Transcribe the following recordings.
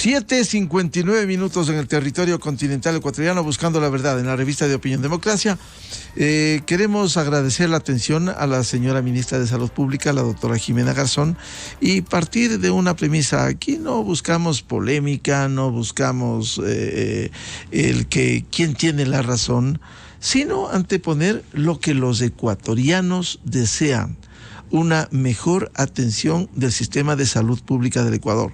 7:59 en el territorio continental ecuatoriano, buscando la verdad en la revista de Opinión Democracia. Queremos agradecer la atención a la señora ministra de Salud Pública, la doctora Ximena Garzón, y partir de una premisa. Aquí no buscamos polémica, no buscamos quién tiene la razón, sino anteponer lo que los ecuatorianos desean: una mejor atención del sistema de salud pública del Ecuador.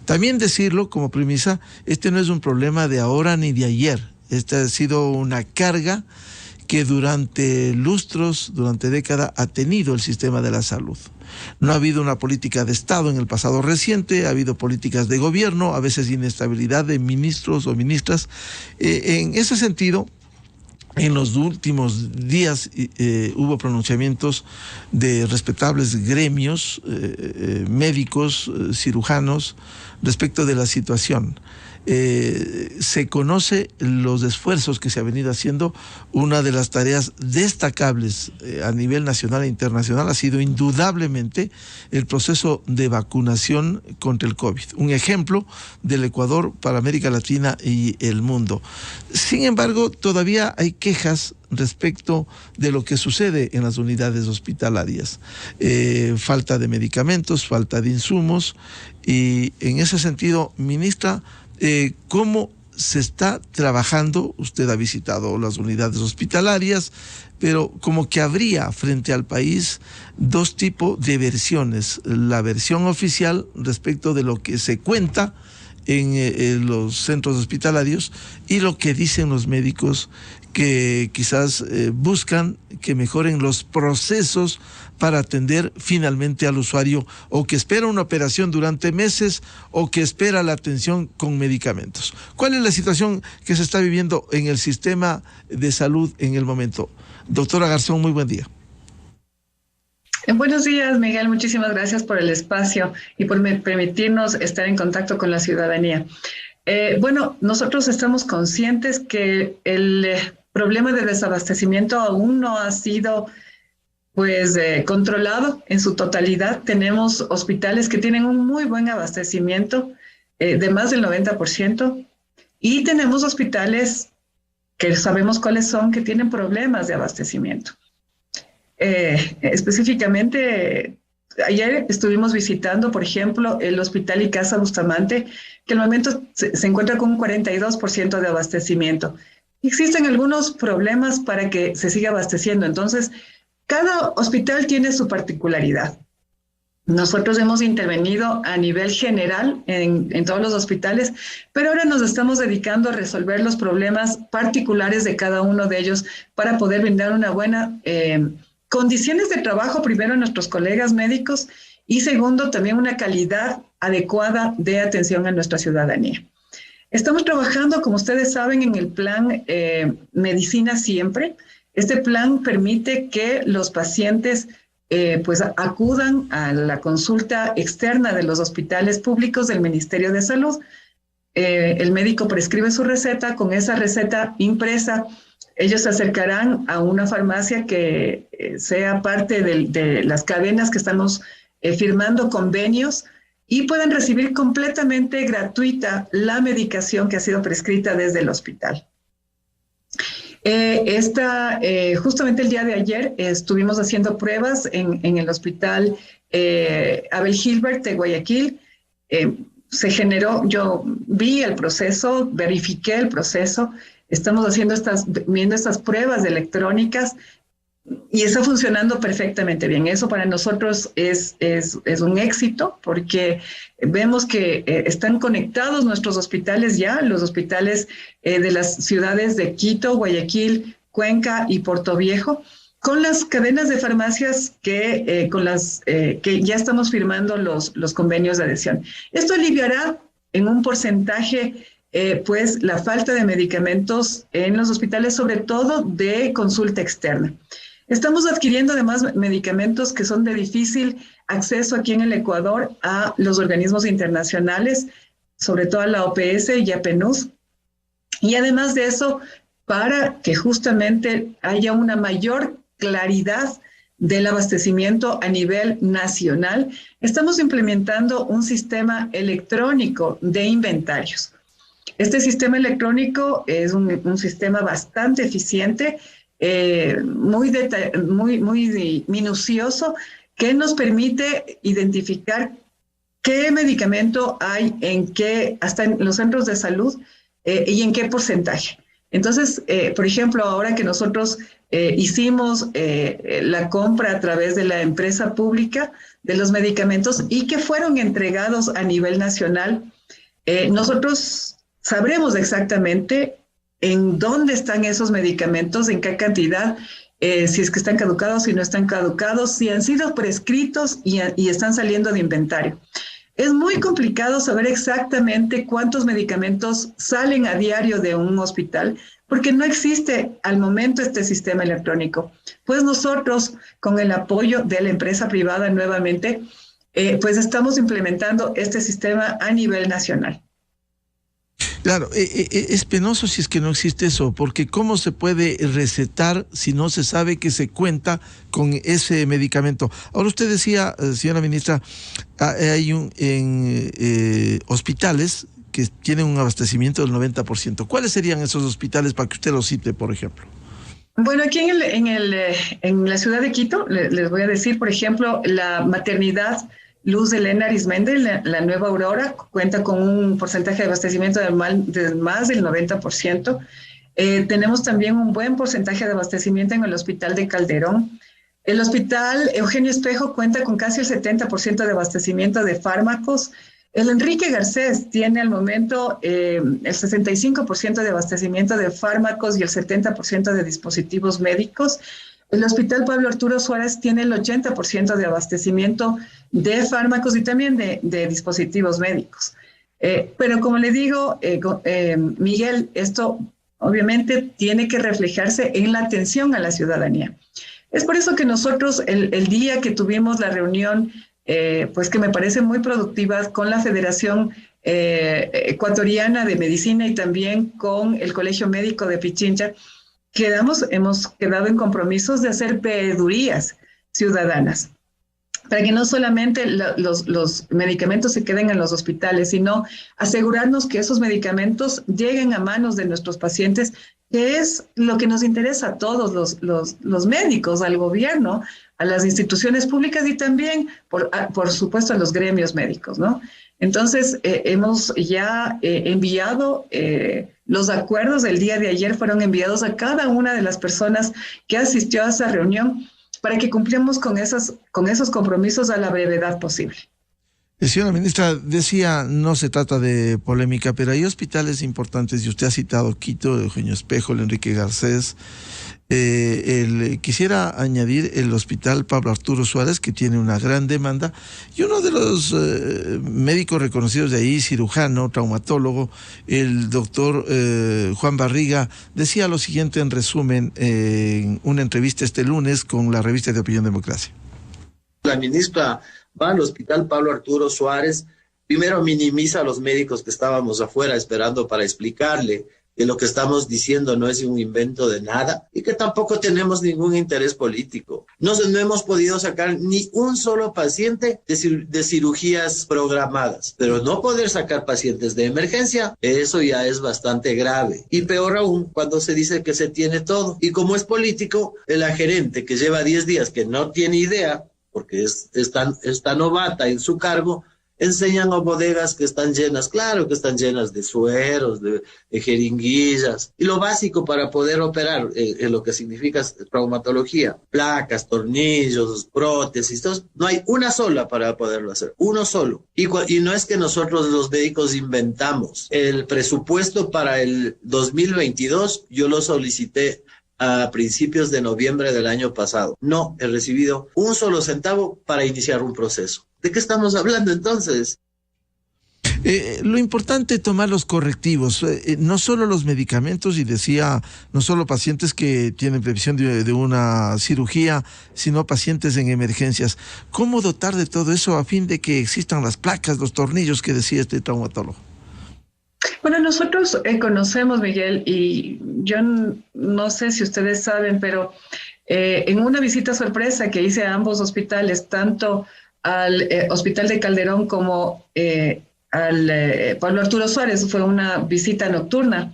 También decirlo como premisa, este no es un problema de ahora ni de ayer. Esta ha sido una carga que durante lustros, durante décadas, ha tenido el sistema de la salud. No ha habido una política de Estado en el pasado reciente, ha habido políticas de gobierno, a veces inestabilidad de ministros o ministras. En ese sentido, en los últimos días hubo pronunciamientos de respetables gremios, médicos, cirujanos, respecto de la situación. Se conoce los esfuerzos que se ha venido haciendo. Una de las tareas destacables a nivel nacional e internacional ha sido indudablemente el proceso de vacunación contra el COVID. Un ejemplo del Ecuador para América Latina y el mundo. Sin embargo, todavía hay quejas respecto de lo que sucede en las unidades hospitalarias. Falta de medicamentos, falta de insumos, y en ese sentido, ministra, ¿cómo se está trabajando? Usted ha visitado las unidades hospitalarias, pero como que habría frente al país dos tipos de versiones: la versión oficial respecto de lo que se cuenta en los centros hospitalarios y lo que dicen los médicos, que quizás buscan que mejoren los procesos para atender finalmente al usuario, o que espera una operación durante meses, o que espera la atención con medicamentos. ¿Cuál es la situación que se está viviendo en el sistema de salud en el momento? Doctora Garzón, muy buen día. Buenos días, Miguel. Muchísimas gracias por el espacio y por permitirnos estar en contacto con la ciudadanía. Bueno, nosotros estamos conscientes que el problema de desabastecimiento aún no ha sido controlado en su totalidad. Tenemos hospitales que tienen un muy buen abastecimiento, de más del 90%, y tenemos hospitales que sabemos cuáles son, que tienen problemas de abastecimiento. Específicamente, ayer estuvimos visitando, por ejemplo, el Hospital y Casa Bustamante, que al momento se encuentra con un 42% de abastecimiento. Existen algunos problemas para que se siga abasteciendo, entonces cada hospital tiene su particularidad. Nosotros hemos intervenido a nivel general en todos los hospitales, pero ahora nos estamos dedicando a resolver los problemas particulares de cada uno de ellos para poder brindar una buena condiciones de trabajo, primero, a nuestros colegas médicos, y segundo, también una calidad adecuada de atención a nuestra ciudadanía. Estamos trabajando, como ustedes saben, en el plan Medicina Siempre. Este plan permite que los pacientes acudan a la consulta externa de los hospitales públicos del Ministerio de Salud. El médico prescribe su receta. Con esa receta impresa, ellos se acercarán a una farmacia que sea parte de las cadenas que estamos firmando convenios, y pueden recibir completamente gratuita la medicación que ha sido prescrita desde el hospital. Justamente el día de ayer estuvimos haciendo pruebas en el hospital Abel Gilbert de Guayaquil. Yo vi el proceso, verifiqué el proceso. Estamos viendo estas pruebas electrónicas y está funcionando perfectamente bien. Eso para nosotros es un éxito, porque vemos que están conectados nuestros hospitales ya, los hospitales de las ciudades de Quito, Guayaquil, Cuenca y Portoviejo, con las cadenas de farmacias que ya estamos firmando los convenios de adhesión. Esto aliviará en un porcentaje la falta de medicamentos en los hospitales, sobre todo de consulta externa. Estamos adquiriendo además medicamentos que son de difícil acceso aquí en el Ecuador a los organismos internacionales, sobre todo a la OPS y a PNUS. Y además de eso, para que justamente haya una mayor claridad del abastecimiento a nivel nacional, estamos implementando un sistema electrónico de inventarios. Este sistema electrónico es un sistema bastante eficiente, muy minucioso, que nos permite identificar qué medicamento hay hasta en los centros de salud y en qué porcentaje. Entonces, por ejemplo, ahora que nosotros hicimos la compra a través de la empresa pública de los medicamentos y que fueron entregados a nivel nacional, nosotros sabremos exactamente en dónde están esos medicamentos, en qué cantidad, si es que están caducados, si no están caducados, si han sido prescritos y están saliendo de inventario. Es muy complicado saber exactamente cuántos medicamentos salen a diario de un hospital, porque no existe al momento este sistema electrónico. Pues nosotros, con el apoyo de la empresa privada nuevamente, pues estamos implementando este sistema a nivel nacional. Claro, es penoso si es que no existe eso, porque ¿cómo se puede recetar si no se sabe que se cuenta con ese medicamento? Ahora usted decía, señora ministra, hay hospitales que tienen un abastecimiento del 90%. ¿Cuáles serían esos hospitales para que usted los cite, por ejemplo? Bueno, aquí en la ciudad de Quito, les voy a decir, por ejemplo, la maternidad Luz de Helena Arizmendi, la Nueva Aurora, cuenta con un porcentaje de abastecimiento de más del 90%. Tenemos también un buen porcentaje de abastecimiento en el Hospital de Calderón. El Hospital Eugenio Espejo cuenta con casi el 70% de abastecimiento de fármacos. El Enrique Garcés tiene al momento el 65% de abastecimiento de fármacos y el 70% de dispositivos médicos. El Hospital Pablo Arturo Suárez tiene el 80% de abastecimiento de fármacos y también de dispositivos médicos. Pero como le digo, Miguel, esto obviamente tiene que reflejarse en la atención a la ciudadanía. Es por eso que nosotros, el día que tuvimos la reunión, pues que me parece muy productiva, con la Federación Ecuatoriana de Medicina y también con el Colegio Médico de Pichincha, hemos quedado en compromisos de hacer veedurías ciudadanas, para que no solamente los medicamentos se queden en los hospitales, sino asegurarnos que esos medicamentos lleguen a manos de nuestros pacientes, que es lo que nos interesa a todos los médicos, al gobierno, a las instituciones públicas y también, por supuesto, a los gremios médicos, ¿no? Entonces, hemos ya enviado, los acuerdos del día de ayer fueron enviados a cada una de las personas que asistió a esa reunión para que cumplamos con esos compromisos a la brevedad posible. Señora ministra, decía, no se trata de polémica, pero hay hospitales importantes, y usted ha citado Quito, el Eugenio Espejo, el Enrique Garcés. Quisiera añadir el Hospital Pablo Arturo Suárez, que tiene una gran demanda, y uno de los médicos reconocidos de ahí, cirujano, traumatólogo, el doctor Juan Barriga, decía lo siguiente en resumen en una entrevista este lunes con la revista de Opinión Democracia. La ministra va al Hospital Pablo Arturo Suárez, primero minimiza a los médicos que estábamos afuera esperando para explicarle que lo que estamos diciendo no es un invento de nada y que tampoco tenemos ningún interés político. No hemos podido sacar ni un solo paciente de cirugías programadas, pero no poder sacar pacientes de emergencia, eso ya es bastante grave. Y peor aún cuando se dice que se tiene todo. Y como es político, la gerente que lleva 10 días que no tiene idea, porque está novata en su cargo, enseñan a bodegas que están llenas, claro que están llenas de sueros, de jeringuillas, y lo básico para poder operar en lo que significa traumatología, placas, tornillos, prótesis, no hay una sola para poderlo hacer, uno solo. Y no es que nosotros los médicos inventamos. El presupuesto para el 2022 yo lo solicité a principios de noviembre del año pasado. No he recibido un solo centavo para iniciar un proceso. ¿De qué estamos hablando entonces? Lo importante es tomar los correctivos, no solo los medicamentos, y decía, no solo pacientes que tienen previsión de una cirugía, sino pacientes en emergencias. ¿Cómo dotar de todo eso a fin de que existan las placas, los tornillos que decía este traumatólogo? Bueno, nosotros conocemos, Miguel, y yo no sé si ustedes saben, pero En una visita sorpresa que hice a ambos hospitales, tanto al Hospital de Calderón como al Pablo Arturo Suárez, fue una visita nocturna,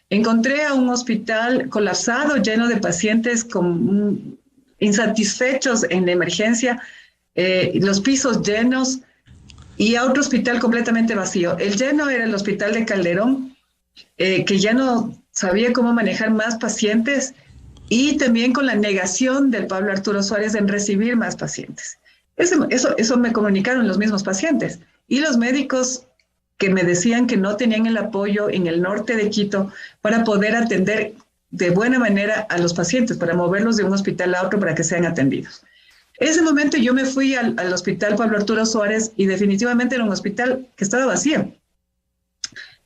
encontré a un hospital colapsado, lleno de pacientes insatisfechos en la emergencia, los pisos llenos, y a otro hospital completamente vacío. El lleno era el Hospital de Calderón, que ya no sabía cómo manejar más pacientes, y también con la negación del Pablo Arturo Suárez en recibir más pacientes. Eso me comunicaron los mismos pacientes. Y los médicos que me decían que no tenían el apoyo en el norte de Quito para poder atender de buena manera a los pacientes, para moverlos de un hospital a otro para que sean atendidos. En ese momento yo me fui al Hospital Pablo Arturo Suárez y definitivamente era un hospital que estaba vacío.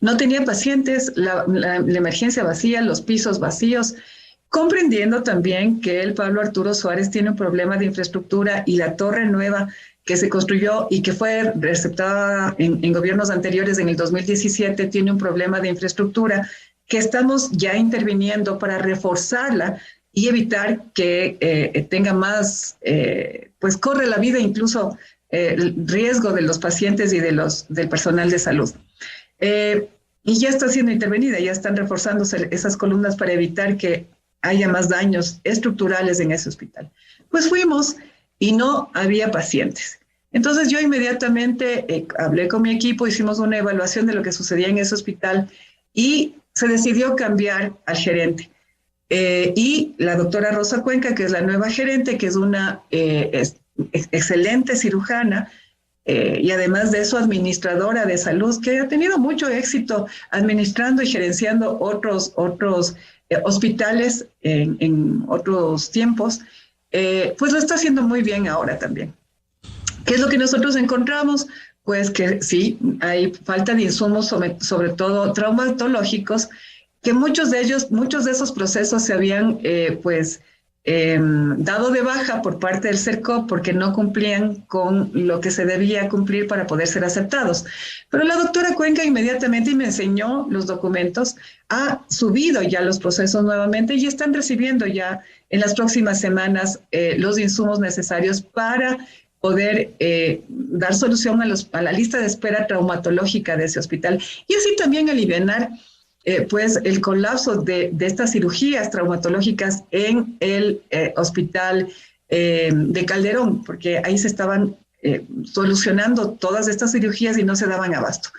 No tenía pacientes, la emergencia vacía, los pisos vacíos, comprendiendo también que el Pablo Arturo Suárez tiene un problema de infraestructura, y la torre nueva que se construyó y que fue receptada en gobiernos anteriores en el 2017 tiene un problema de infraestructura que estamos ya interviniendo para reforzarla y evitar que tenga más, pues corre la vida incluso el riesgo de los pacientes y del personal de salud. Y ya está siendo intervenida, ya están reforzándose esas columnas para evitar que haya más daños estructurales en ese hospital. Pues fuimos y no había pacientes. Entonces yo inmediatamente hablé con mi equipo, hicimos una evaluación de lo que sucedía en ese hospital y se decidió cambiar al gerente. Y la doctora Rosa Cuenca, que es la nueva gerente, que es una excelente cirujana, y además de eso administradora de salud, que ha tenido mucho éxito administrando y gerenciando otros hospitales en otros tiempos, pues lo está haciendo muy bien ahora también. ¿Qué es lo que nosotros encontramos? Pues que sí, hay falta de insumos, sobre todo traumatológicos, que muchos de esos procesos se habían dado de baja por parte del CERCOP porque no cumplían con lo que se debía cumplir para poder ser aceptados. Pero la doctora Cuenca inmediatamente me enseñó los documentos, ha subido ya los procesos nuevamente y están recibiendo ya en las próximas semanas los insumos necesarios para poder dar solución a la lista de espera traumatológica de ese hospital y así también alivianar pues el colapso de estas cirugías traumatológicas en el hospital de Calderón, porque ahí se estaban solucionando todas estas cirugías y no se daban abasto.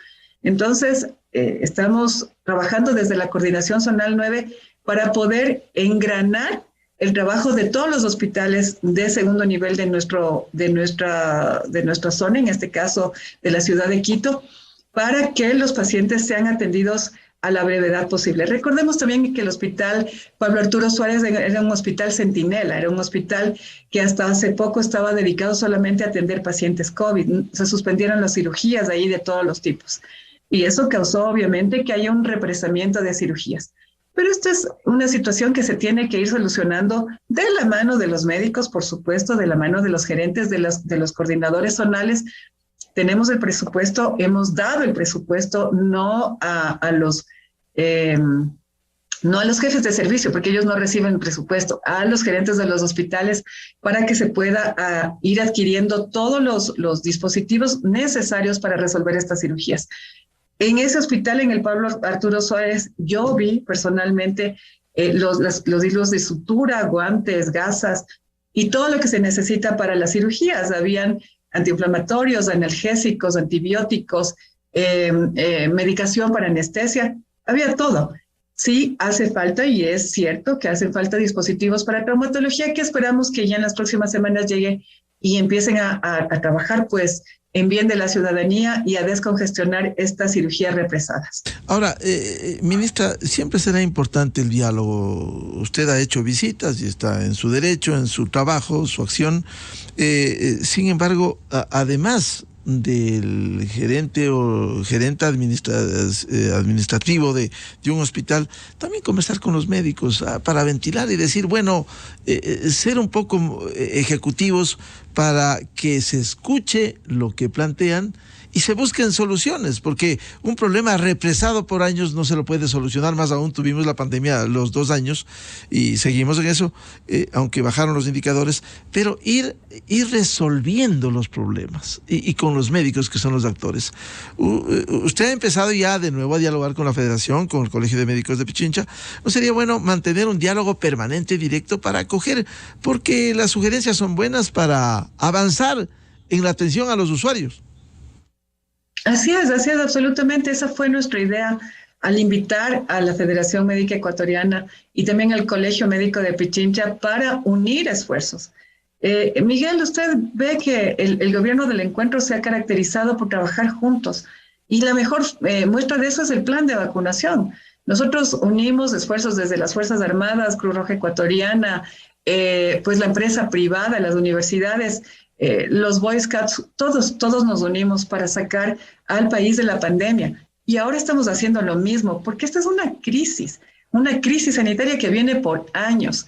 Entonces, estamos trabajando desde la Coordinación Zonal 9 para poder engranar el trabajo de todos los hospitales de segundo nivel de nuestra zona, en este caso de la ciudad de Quito, para que los pacientes sean atendidos a la brevedad posible. Recordemos también que el Hospital Pablo Arturo Suárez era un hospital centinela, era un hospital que hasta hace poco estaba dedicado solamente a atender pacientes COVID. Se suspendieron las cirugías ahí de todos los tipos. Y eso causó obviamente que haya un represamiento de cirugías. Pero esta es una situación que se tiene que ir solucionando de la mano de los médicos, por supuesto, de la mano de los gerentes, de los coordinadores zonales. Tenemos el presupuesto, hemos dado el presupuesto no a los jefes de servicio, porque ellos no reciben el presupuesto, a los gerentes de los hospitales para que se pueda ir adquiriendo todos los dispositivos necesarios para resolver estas cirugías. En ese hospital, en el Pablo Arturo Suárez, yo vi personalmente los hilos de sutura, guantes, gasas y todo lo que se necesita para las cirugías. Habían antiinflamatorios, analgésicos, antibióticos, medicación para anestesia, había todo. Sí, hace falta, y es cierto que hacen falta dispositivos para traumatología que esperamos que ya en las próximas semanas llegue y empiecen a trabajar pues en bien de la ciudadanía y a descongestionar estas cirugías represadas. Ahora, ministra, siempre será importante el diálogo. Usted ha hecho visitas y está en su derecho, en su trabajo, su acción. Sin embargo, además del gerente o gerente administrativo de un hospital, también conversar con los médicos para ventilar y decir, bueno, ser un poco ejecutivos para que se escuche lo que plantean y se busquen soluciones, porque un problema represado por años no se lo puede solucionar, más aún tuvimos la pandemia los 2 años y seguimos en eso, aunque bajaron los indicadores, pero ir resolviendo los problemas y con los médicos que son los actores. Usted ha empezado ya de nuevo a dialogar con la Federación, con el Colegio de Médicos de Pichincha. ¿No sería bueno mantener un diálogo permanente, directo, para acoger, porque las sugerencias son buenas para avanzar en la atención a los usuarios? Así es, absolutamente. Esa fue nuestra idea al invitar a la Federación Médica Ecuatoriana y también al Colegio Médico de Pichincha para unir esfuerzos. Miguel, usted ve que el gobierno del encuentro se ha caracterizado por trabajar juntos y la mejor muestra de eso es el plan de vacunación. Nosotros unimos esfuerzos desde las Fuerzas Armadas, Cruz Roja Ecuatoriana, pues la empresa privada, las universidades, los Boy Scouts, todos nos unimos para sacar al país de la pandemia. Y ahora estamos haciendo lo mismo, porque esta es una crisis sanitaria que viene por años.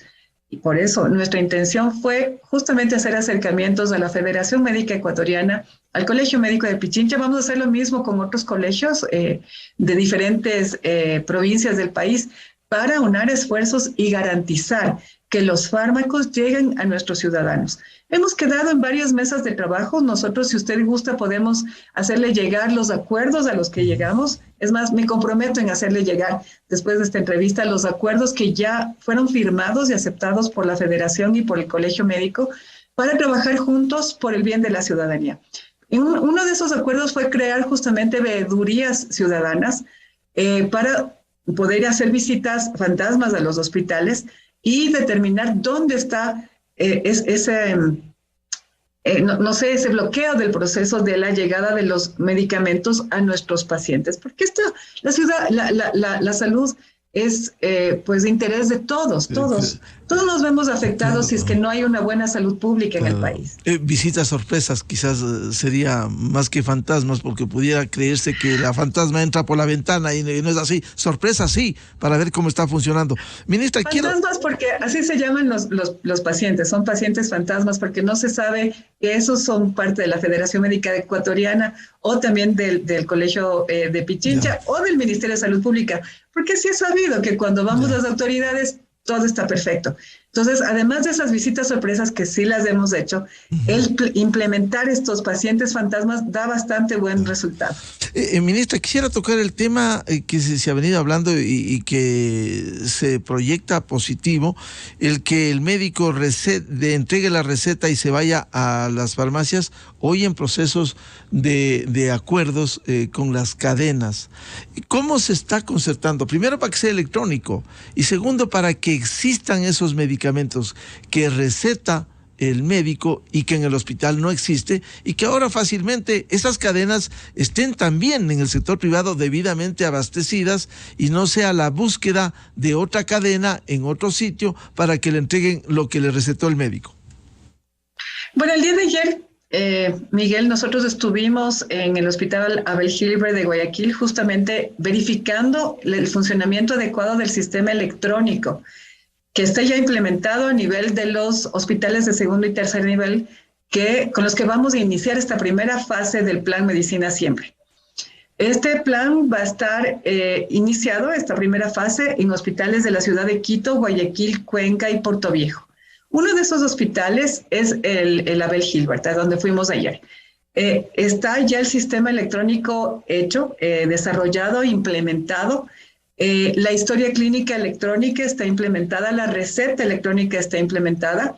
Y por eso nuestra intención fue justamente hacer acercamientos a la Federación Médica Ecuatoriana, al Colegio Médico de Pichincha. Vamos a hacer lo mismo con otros colegios de diferentes provincias del país para unar esfuerzos y garantizar que los fármacos lleguen a nuestros ciudadanos. Hemos quedado en varias mesas de trabajo. Nosotros, si usted gusta, podemos hacerle llegar los acuerdos a los que llegamos. Es más, me comprometo en hacerle llegar, después de esta entrevista, los acuerdos que ya fueron firmados y aceptados por la Federación y por el Colegio Médico para trabajar juntos por el bien de la ciudadanía. Y uno de esos acuerdos fue crear justamente veedurías ciudadanas para poder hacer visitas fantasmas a los hospitales y determinar dónde está ese bloqueo del proceso de la llegada de los medicamentos a nuestros pacientes. Porque la salud es pues de interés de todos nos vemos afectados si es que no hay una buena salud pública en el país. Visitas sorpresas quizás sería más que fantasmas, porque pudiera creerse que la fantasma entra por la ventana y no es así. Sorpresas sí, para ver cómo está funcionando. Ministra, fantasmas porque así se llaman los pacientes, son pacientes fantasmas porque no se sabe que esos son parte de la Federación Médica Ecuatoriana o también del Colegio de Pichincha o del Ministerio de Salud Pública, porque sí es sabido que cuando vamos las autoridades todo está perfecto. Entonces, además de esas visitas sorpresas que sí las hemos hecho, el implementar estos pacientes fantasmas da bastante buen resultado. Ministra, quisiera tocar el tema que se ha venido hablando y que se proyecta positivo, el que el médico entregue la receta y se vaya a las farmacias, hoy en procesos de acuerdos con las cadenas. ¿Cómo se está concertando? Primero, para que sea electrónico, y segundo, para que existan esos medicamentos que receta el médico y que en el hospital no existe, y que ahora fácilmente esas cadenas estén también en el sector privado debidamente abastecidas y no sea la búsqueda de otra cadena en otro sitio para que le entreguen lo que le recetó el médico. Bueno, el día de ayer, Miguel, nosotros estuvimos en el Hospital Abel Gilbert de Guayaquil justamente verificando el funcionamiento adecuado del sistema electrónico que está ya implementado a nivel de los hospitales de segundo y tercer nivel con los que vamos a iniciar esta primera fase del Plan Medicina Siempre. Este plan va a estar iniciado, esta primera fase, en hospitales de la ciudad de Quito, Guayaquil, Cuenca y Portoviejo. Uno de esos hospitales es el Abel Gilbert, a donde fuimos ayer. Está ya el sistema electrónico hecho, desarrollado, implementado. La historia clínica electrónica está implementada, la receta electrónica está implementada.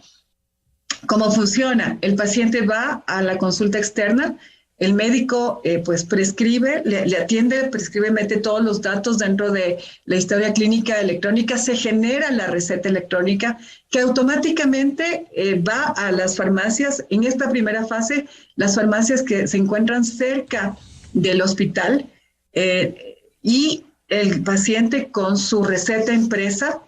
¿Cómo funciona? El paciente va a la consulta externa, el médico pues prescribe, le atiende, prescribe, mete todos los datos dentro de la historia clínica electrónica, se genera la receta electrónica que automáticamente va a las farmacias. En esta primera fase, las farmacias que se encuentran cerca del hospital y el paciente con su receta impresa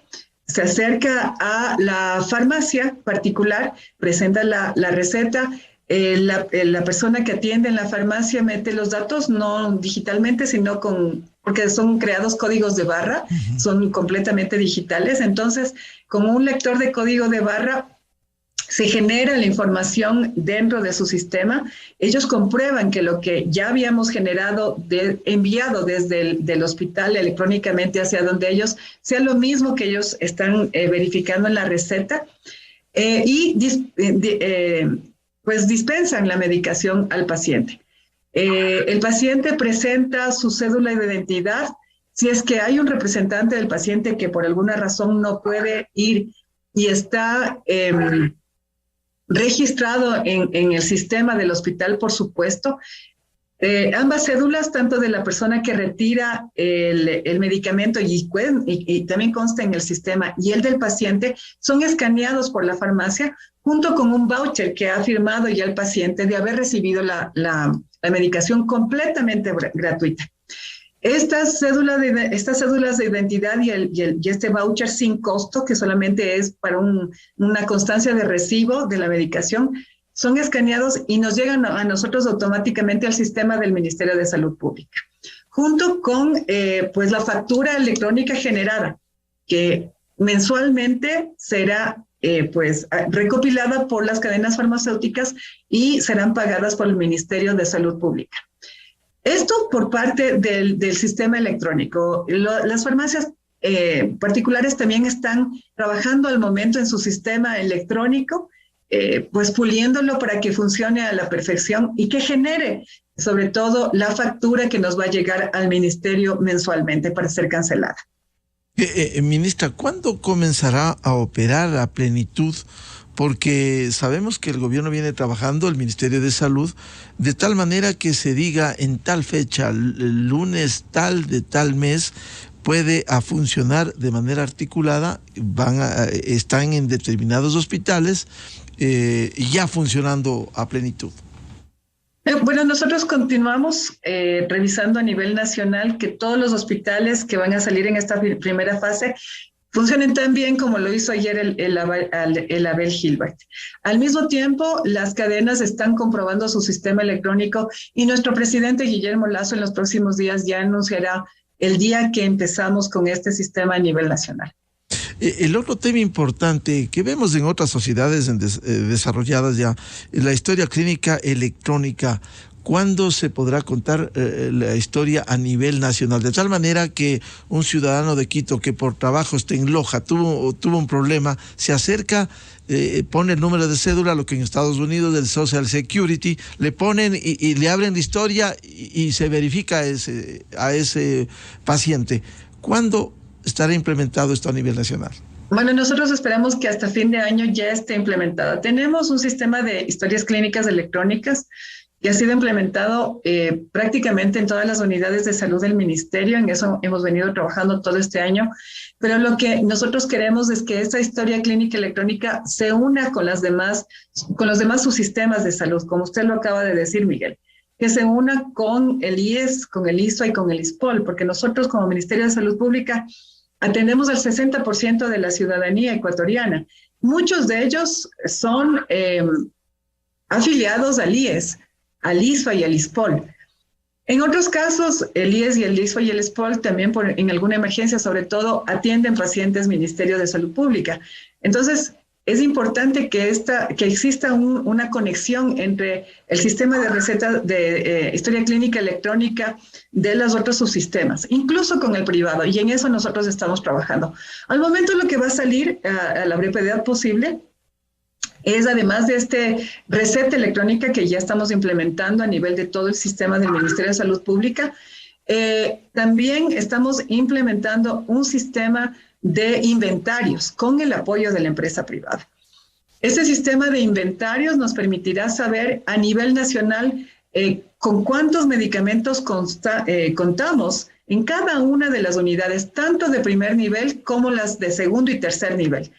se acerca a la farmacia particular, presenta la receta, la persona que atiende en la farmacia mete los datos, no digitalmente, sino porque son creados códigos de barra, son completamente digitales. Entonces, con un lector de código de barra, se genera la información dentro de su sistema. Ellos comprueban que lo que ya habíamos generado, enviado desde el hospital electrónicamente hacia donde ellos, sea lo mismo que ellos están verificando en la receta, pues dispensan la medicación al paciente. El paciente presenta su cédula de identidad. Si es que hay un representante del paciente que por alguna razón no puede ir y está registrado en el sistema del hospital, por supuesto, ambas cédulas, tanto de la persona que retira el medicamento y también consta en el sistema, y el del paciente, son escaneados por la farmacia junto con un voucher que ha firmado ya el paciente de haber recibido la medicación completamente gratuita. Estas cédulas de identidad y este voucher sin costo, que solamente es para una constancia de recibo de la medicación, son escaneados y nos llegan a nosotros automáticamente al sistema del Ministerio de Salud Pública, junto con pues la factura electrónica generada, que mensualmente será pues recopilada por las cadenas farmacéuticas y serán pagadas por el Ministerio de Salud Pública. Esto por parte del sistema electrónico. Las farmacias particulares también están trabajando al momento en su sistema electrónico, pues puliéndolo para que funcione a la perfección y que genere sobre todo la factura que nos va a llegar al ministerio mensualmente para ser cancelada. Ministra, ¿cuándo comenzará a operar a plenitud? Porque sabemos que el gobierno viene trabajando, el Ministerio de Salud, de tal manera que se diga en tal fecha, el lunes tal de tal mes, puede a funcionar de manera articulada, están en determinados hospitales ya funcionando a plenitud. Bueno, nosotros continuamos revisando a nivel nacional que todos los hospitales que van a salir en esta primera fase funcionen tan bien como lo hizo ayer el Abel Gilbert. Al mismo tiempo, las cadenas están comprobando su sistema electrónico y nuestro presidente Guillermo Lasso en los próximos días ya anunciará el día que empezamos con este sistema a nivel nacional. El otro tema importante que vemos en otras sociedades desarrolladas ya, la historia clínica electrónica. ¿Cuándo se podrá contar la historia a nivel nacional? De tal manera que un ciudadano de Quito que por trabajo está en Loja, tuvo un problema, se acerca, pone el número de cédula, lo que en Estados Unidos del Social Security, le ponen y le abren la historia y se verifica a ese paciente. ¿Cuándo estará implementado esto a nivel nacional? Bueno, nosotros esperamos que hasta fin de año ya esté implementada. Tenemos un sistema de historias clínicas electrónicas que ha sido implementado prácticamente en todas las unidades de salud del ministerio. En eso hemos venido trabajando todo este año, pero lo que nosotros queremos es que esta historia clínica electrónica se una con los demás subsistemas de salud, como usted lo acaba de decir, Miguel, que se una con el IES, con el ISSSTE y con el ISPOL, porque nosotros como Ministerio de Salud Pública atendemos al 60% de la ciudadanía ecuatoriana. Muchos de ellos son afiliados al IES, al ISFA y al ISPOL. En otros casos, el IES y el ISFA y el ISPOL también en alguna emergencia, sobre todo, atienden pacientes Ministerio de Salud Pública. Entonces, es importante que exista una conexión entre el sistema de receta de historia clínica electrónica de los otros subsistemas, incluso con el privado, y en eso nosotros estamos trabajando. Al momento lo que va a salir a la brevedad posible es, además de este receta electrónica que ya estamos implementando a nivel de todo el sistema del Ministerio de Salud Pública, también estamos implementando un sistema de inventarios con el apoyo de la empresa privada. Este sistema de inventarios nos permitirá saber a nivel nacional con cuántos medicamentos contamos en cada una de las unidades, tanto de primer nivel como las de segundo y tercer nivel.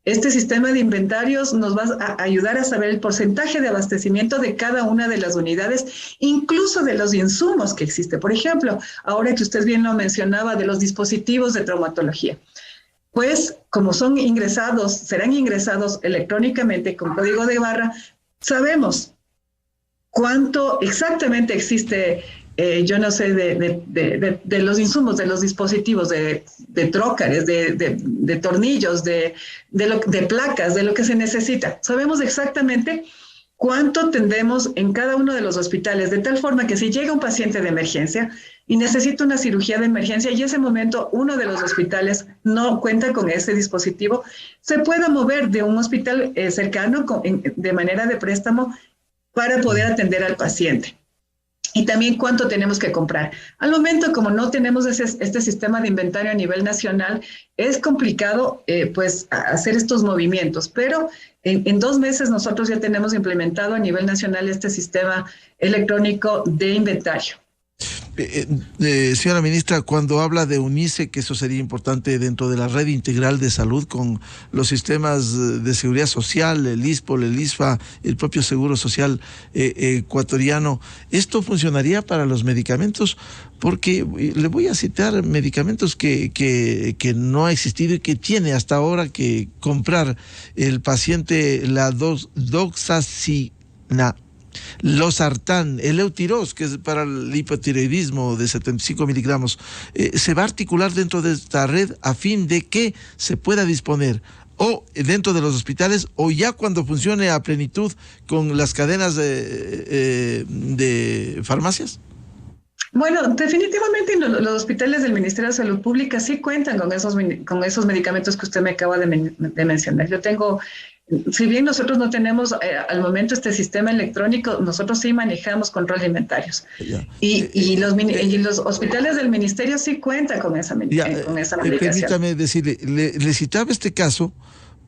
Este sistema de inventarios nos va a ayudar a saber el porcentaje de abastecimiento de cada una de las unidades, incluso de los insumos que existe. Por ejemplo, ahora que usted bien lo mencionaba, de los dispositivos de traumatología. Pues como serán ingresados electrónicamente con código de barra, sabemos cuánto exactamente existe, yo no sé, de los insumos, de los dispositivos, de trócares, de tornillos, de placas, de lo que se necesita. Sabemos exactamente cuánto tendemos en cada uno de los hospitales, de tal forma que si llega un paciente de emergencia y necesita una cirugía de emergencia y ese momento uno de los hospitales no cuenta con ese dispositivo, se pueda mover de un hospital cercano de manera de préstamo para poder atender al paciente. Y también cuánto tenemos que comprar. Al momento, como no tenemos este sistema de inventario a nivel nacional, es complicado pues hacer estos movimientos, pero en 2 meses nosotros ya tenemos implementado a nivel nacional este sistema electrónico de inventario. Señora ministra, cuando habla de UNICE, que eso sería importante dentro de la red integral de salud con los sistemas de seguridad social, el ISPOL, el ISFA, el propio Seguro Social ecuatoriano, ¿esto funcionaría para los medicamentos? Porque le voy a citar medicamentos que no ha existido y que tiene hasta ahora que comprar el paciente, la doxacina, losartán, el Eutirox, que es para el hipotiroidismo de 75 miligramos, se va a articular dentro de esta red a fin de que se pueda disponer o dentro de los hospitales o ya cuando funcione a plenitud con las cadenas de farmacias. Bueno, definitivamente los hospitales del Ministerio de Salud Pública sí cuentan con esos medicamentos que usted me acaba de mencionar. Yo tengo, si bien nosotros no tenemos al momento este sistema electrónico, nosotros sí manejamos control de inventarios. Y los hospitales del Ministerio sí cuentan con esa medicación. Permítame decirle, le citaba este caso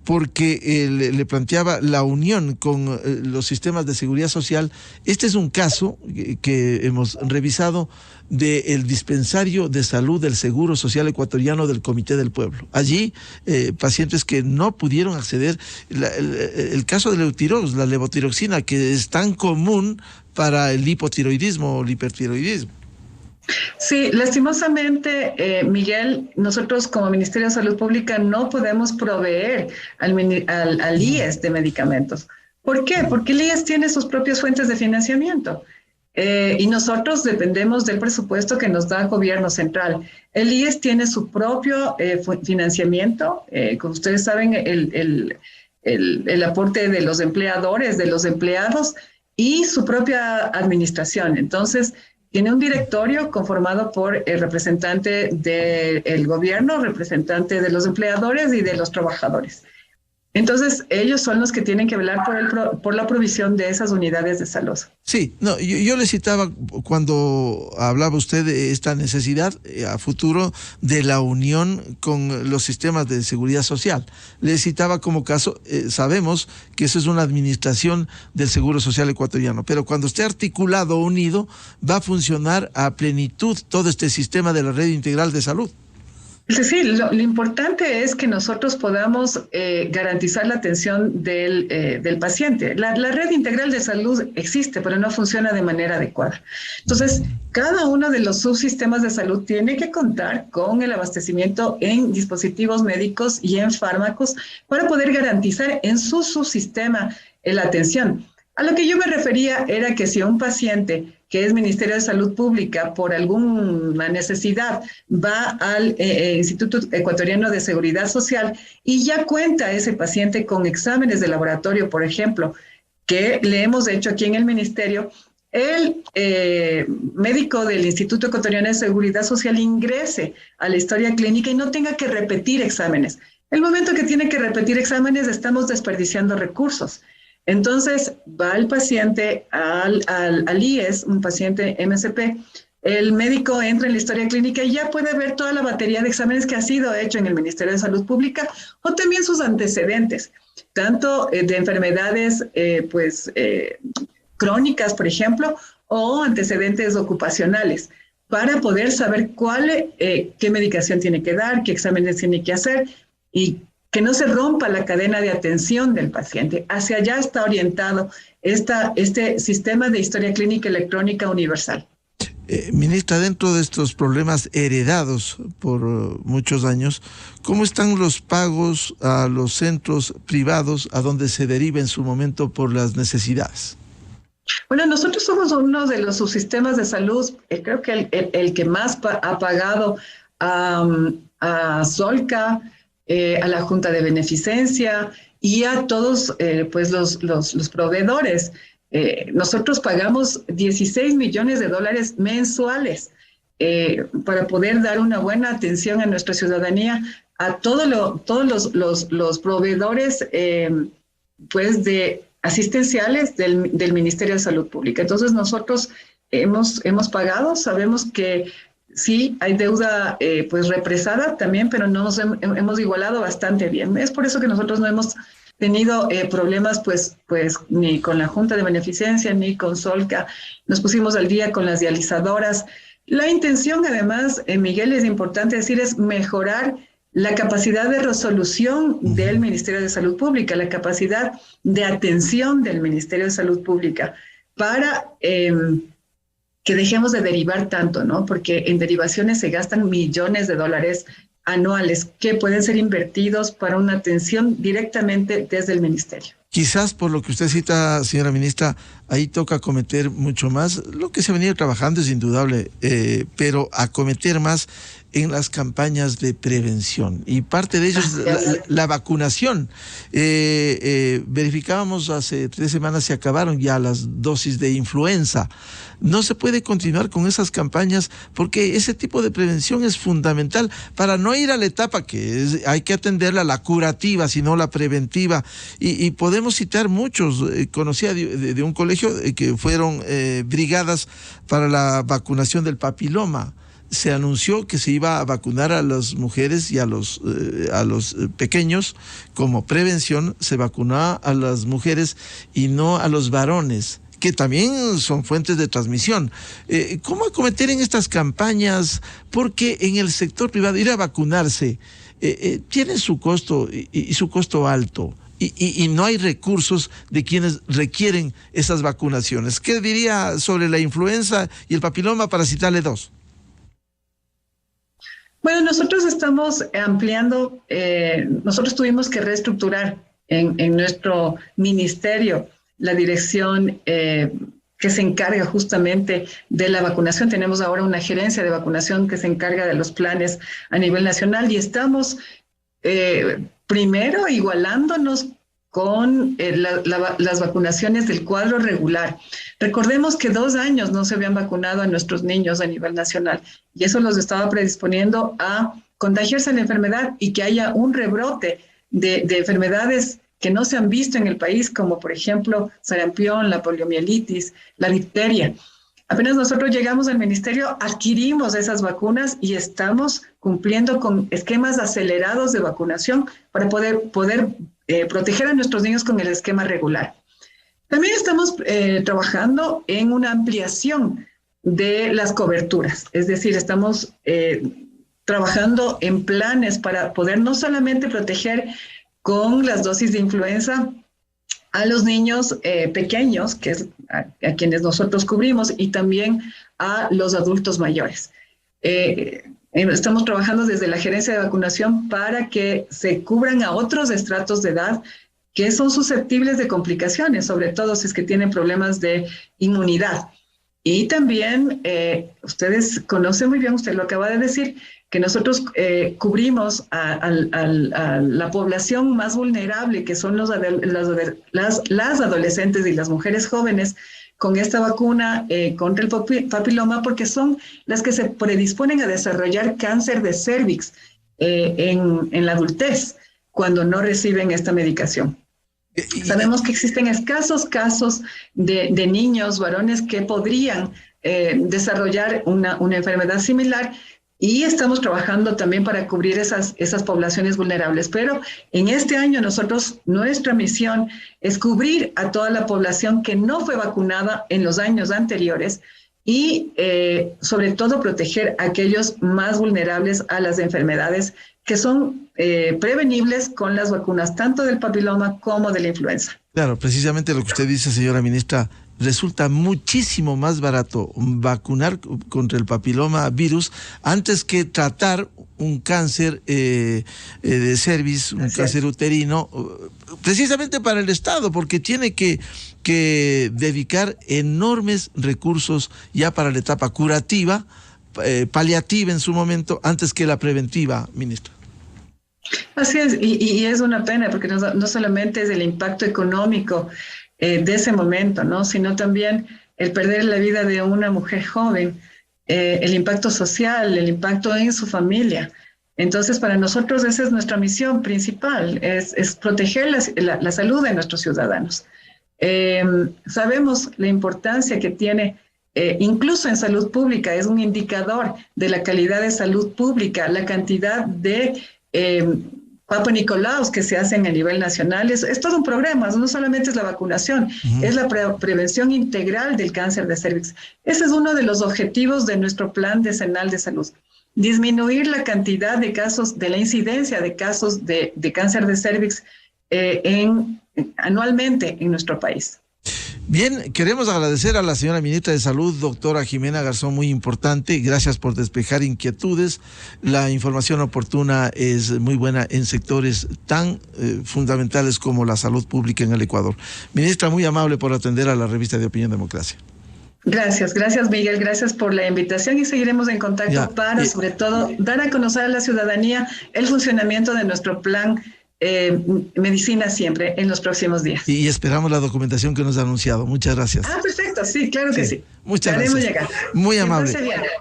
porque le planteaba la unión con los sistemas de seguridad social. Este es un caso que hemos revisado del dispensario de salud del Seguro Social Ecuatoriano del Comité del Pueblo. Allí, pacientes que no pudieron acceder, el caso del Eutirox, la levotiroxina, que es tan común para el hipotiroidismo o el hipertiroidismo. Sí, lastimosamente, Miguel, nosotros como Ministerio de Salud Pública no podemos proveer al IES de medicamentos. ¿Por qué? Porque el IES tiene sus propias fuentes de financiamiento y nosotros dependemos del presupuesto que nos da el gobierno central. El IES tiene su propio financiamiento, como ustedes saben, el aporte de los empleadores, de los empleados y su propia administración. Entonces, tiene un directorio conformado por el representante del gobierno, representante de los empleadores y de los trabajadores. Entonces, ellos son los que tienen que velar por la provisión de esas unidades de salud. Sí, no, yo le citaba cuando hablaba usted de esta necesidad a futuro de la unión con los sistemas de seguridad social. Le citaba como caso, sabemos que eso es una administración del Seguro Social Ecuatoriano, pero cuando esté articulado o unido, va a funcionar a plenitud todo este sistema de la red integral de salud. Sí, lo importante es que nosotros podamos garantizar la atención del paciente. La red integral de salud existe, pero no funciona de manera adecuada. Entonces, cada uno de los subsistemas de salud tiene que contar con el abastecimiento en dispositivos médicos y en fármacos para poder garantizar en su subsistema la atención. A lo que yo me refería era que si un paciente que es Ministerio de Salud Pública por alguna necesidad va al Instituto Ecuatoriano de Seguridad Social y ya cuenta ese paciente con exámenes de laboratorio, por ejemplo, que le hemos hecho aquí en el Ministerio, el médico del Instituto Ecuatoriano de Seguridad Social ingrese a la historia clínica y no tenga que repetir exámenes. El momento que tiene que repetir exámenes estamos desperdiciando recursos. Entonces, va el paciente al IES, un paciente MSP, el médico entra en la historia clínica y ya puede ver toda la batería de exámenes que ha sido hecho en el Ministerio de Salud Pública o también sus antecedentes, tanto de enfermedades crónicas, por ejemplo, o antecedentes ocupacionales, para poder saber qué medicación tiene que dar, qué exámenes tiene que hacer y que no se rompa la cadena de atención del paciente. Hacia allá está orientado este sistema de historia clínica electrónica universal. Ministra, dentro de estos problemas heredados por muchos años, ¿cómo están los pagos a los centros privados a donde se deriva en su momento por las necesidades? Bueno, nosotros somos uno de los subsistemas de salud, creo que el que más ha pagado a Solca, a la Junta de Beneficencia y a todos pues los proveedores. Nosotros pagamos 16 millones de dólares mensuales para poder dar una buena atención a nuestra ciudadanía, a todos los proveedores pues de asistenciales del Ministerio de Salud Pública. Entonces nosotros hemos pagado, sabemos que sí hay deuda pues represada también, pero nos hemos igualado bastante bien. Es por eso que nosotros no hemos tenido problemas pues ni con la Junta de Beneficencia ni con Solca. Nos pusimos al día con las dializadoras. La intención, además, Miguel, es importante decir, es mejorar la capacidad de resolución del Ministerio de Salud Pública, la capacidad de atención del Ministerio de Salud Pública para que dejemos de derivar tanto, ¿no? Porque en derivaciones se gastan millones de dólares anuales que pueden ser invertidos para una atención directamente desde el Ministerio. Quizás por lo que usted cita, señora ministra, ahí toca acometer mucho más. Lo que se ha venido trabajando es indudable, pero acometer más en las campañas de prevención. Y parte de ello es la vacunación. Verificábamos hace 3 semanas, se acabaron ya las dosis de influenza. No se puede continuar con esas campañas porque ese tipo de prevención es fundamental para no ir a la etapa que hay que atenderla, la curativa, sino la preventiva. Y podemos citar muchos. Conocía de un colegio que fueron brigadas para la vacunación del papiloma. Se anunció que se iba a vacunar a las mujeres y a los pequeños como prevención. Se vacunó a las mujeres y no a los varones, que también son fuentes de transmisión. ¿Cómo acometer en estas campañas? Porque en el sector privado ir a vacunarse tiene su costo y su costo alto. Y no hay recursos de quienes requieren esas vacunaciones. ¿Qué diría sobre la influenza y el papiloma, para citarle 2? Bueno, nosotros estamos ampliando, nosotros tuvimos que reestructurar en nuestro ministerio la dirección que se encarga justamente de la vacunación. Tenemos ahora una gerencia de vacunación que se encarga de los planes a nivel nacional y estamos primero igualándonos con las vacunaciones del cuadro regular. Recordemos que 2 años no se habían vacunado a nuestros niños a nivel nacional y eso los estaba predisponiendo a contagiarse la enfermedad y que haya un rebrote de enfermedades que no se han visto en el país, como por ejemplo sarampión, la poliomielitis, la difteria. Apenas nosotros llegamos al ministerio, adquirimos esas vacunas y estamos cumpliendo con esquemas acelerados de vacunación para poder proteger a nuestros niños con el esquema regular. También estamos trabajando en una ampliación de las coberturas, es decir, estamos trabajando en planes para poder no solamente proteger con las dosis de influenza a los niños pequeños, que es a quienes nosotros cubrimos, y también a los adultos mayores. Estamos trabajando desde la gerencia de vacunación para que se cubran a otros estratos de edad que son susceptibles de complicaciones, sobre todo si es que tienen problemas de inmunidad. Y también, ustedes conocen muy bien, usted lo acaba de decir, que nosotros cubrimos a la población más vulnerable, que son las adolescentes y las mujeres jóvenes, con esta vacuna contra el papiloma, porque son las que se predisponen a desarrollar cáncer de cervix en la adultez cuando no reciben esta medicación. Sabemos que existen escasos casos de niños, varones, que podrían desarrollar una enfermedad similar, y estamos trabajando también para cubrir esas poblaciones vulnerables. Pero en este año nuestra misión es cubrir a toda la población que no fue vacunada en los años anteriores y sobre todo proteger a aquellos más vulnerables a las enfermedades que son prevenibles con las vacunas tanto del papiloma como de la influenza. Claro, precisamente lo que usted dice, señora ministra, resulta muchísimo más barato vacunar contra el papiloma virus antes que tratar un cáncer de cervix, un cáncer uterino, precisamente para el Estado, porque tiene que que dedicar enormes recursos ya para la etapa curativa, paliativa en su momento, antes que la preventiva, ministra. Así es, y es una pena porque no solamente es el impacto económico de ese momento, ¿no? Sino también el perder la vida de una mujer joven, el impacto social, el impacto en su familia. Entonces, para nosotros esa es nuestra misión principal, es proteger la salud de nuestros ciudadanos. Sabemos la importancia que tiene, incluso en salud pública, es un indicador de la calidad de salud pública, la cantidad de Papa Nicolaos que se hacen a nivel nacional. Es todo un programa, no solamente es la vacunación, es la prevención integral del cáncer de cervix. Ese es uno de los objetivos de nuestro plan decenal de salud. Disminuir la cantidad de casos, de la incidencia de casos de cáncer de cervix anualmente en nuestro país. Bien, queremos agradecer a la señora ministra de Salud, doctora Jimena Garzón, muy importante. Gracias por despejar inquietudes. La información oportuna es muy buena en sectores tan fundamentales como la salud pública en el Ecuador. Ministra, muy amable por atender a la revista de Opinión Democracia. Gracias Miguel, gracias por la invitación y seguiremos en contacto para, sobre todo, dar a conocer a la ciudadanía el funcionamiento de nuestro plan Medicina Siempre en los próximos días. Y esperamos la documentación que nos ha anunciado. Muchas gracias. Perfecto, sí, claro que sí. Muchas gracias. Llegar. Muy amable.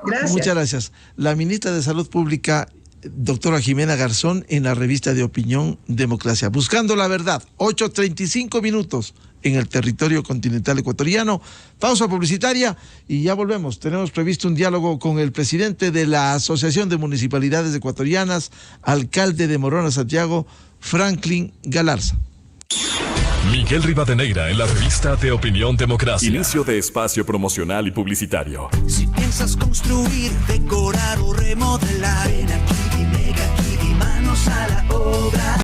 Gracias. Muchas gracias. La ministra de Salud Pública, doctora Jimena Garzón, en la revista de Opinión Democracia. Buscando la verdad, 8:35 minutos en el territorio continental ecuatoriano. Pausa publicitaria y ya volvemos. Tenemos previsto un diálogo con el presidente de la Asociación de Municipalidades Ecuatorianas, alcalde de Morona, Santiago, Franklin Galarza. Miguel Rivadeneira en la revista de Opinión Democracia. Inicio de espacio promocional y publicitario. Si piensas construir, decorar o remodelar, ven aquí, dime aquí, manos a la obra.